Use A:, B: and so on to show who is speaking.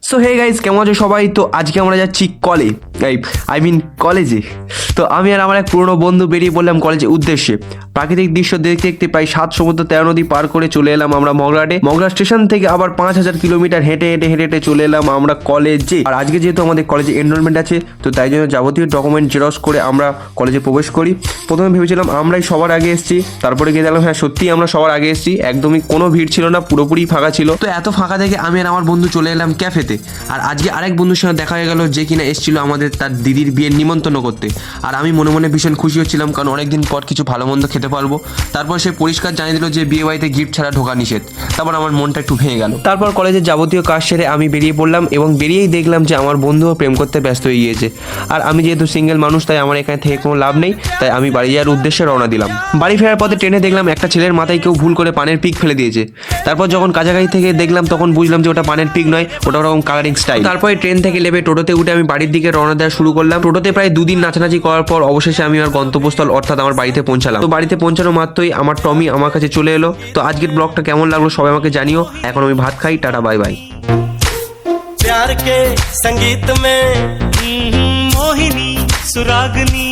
A: So hey guys, কেমন আছো সবাই? তো আজকে আমরা যাচ্ছি কলেজে। তো আমি আর আমার এক পুরনো বন্ধু বেরিয়ে পড়লাম কলেজের উদ্দেশ্যে। প্রাকৃতিক দৃশ্য দেখতে দেখতে প্রায় 7 সমুদ্র 13 নদী পার করে চলে এলাম আমরা মগরাটে। মগরা স্টেশন থেকে আবার 5000 কিলোমিটার হেঁটে হেঁটে হেঁটে হেঁটে চলে এলাম আমরা কলেজে। আর আজকে যেহেতু আমাদের কলেজে এনরোলমেন্ট আছে, তো তাই জন্য যাবতীয় ডকুমেন্ট জেরক্স করে আমরা কলেজে প্রবেশ করি। প্রথমে ভেবেছিলাম আমরাই সবার আগে এসেছি, তারপরে গিয়ে দেখলাম হ্যাঁ সত্যিই আমরা সবার আগে এসেছি। একদমই কোনো ভিড় ছিল না, পুরোপুরি ফাঁকা ছিল। তো এত ফাঁকা দেখে আমি আর আমার বন্ধু চলে এলাম ক্যাফেতে। আর আজকে আরেক বন্ধুর সঙ্গে দেখা হয়ে গেল, যে কিনা এসেছিল আমাদের তার দিদির বিয়ের নিমন্ত্রণ করতে। আর আমি মনে মনে ভীষণ খুশি হচ্ছিলাম, কারণ অনেকদিন পর কিছু ভালো মন্দ খেতে পারবো। তারপর সে পরিষ্কার জানিয়ে দিল যে বিয়ে বাড়িতে গিফট ছাড়া ঢোকা নিষেধ। তারপর আমার মনটা একটু ভেঙে গেল। তারপর কলেজের যাবতীয় কাজ সেরে আমি বেরিয়ে পড়লাম, এবং বেরিয়েই দেখলাম যে আমার বন্ধুও প্রেম করতে ব্যস্ত হয়ে গিয়েছে। আর আমি যেহেতু সিঙ্গেল মানুষ, তাই আমার এখানে থেকে কোনো লাভ নেই। তাই আমি বাড়ি যাওয়ার উদ্দেশ্যে রওনা দিলাম। বাড়ি ফেরার পথে ট্রেনে দেখলাম একটা ছেলের মাথায় কেউ ভুল করে পানের পিক ফেলে দিয়েছে। তারপর যখন কাছাকাছি থেকে দেখলাম, তখন বুঝলাম যে ওটা পানের পিক নয়, ওটা ওরকম কালারিং স্টাইল। তারপরে ট্রেন থেকে নেমে টোটোতে উঠে আমি বাড়ির দিকে রওনা দেওয়া শুরু করলাম। টোটোতে প্রায় 2 দিন নাচানাচি করার পর অবশেষে আমি আমার গন্তব্যস্থল অর্থাৎ আমার বাড়িতে পৌঁছালাম। তো বাড়িতে পৌঁছানো মাত্রই আমার টমি আমার কাছে চলে এলো। তো আজকের ব্লগটা কেমন লাগলো সবাই আমাকে জানিও। এখন আমি ভাত খাই, টাটা বাই বাই।
B: प्यार के संगीत में मोहिनी सुरागनी।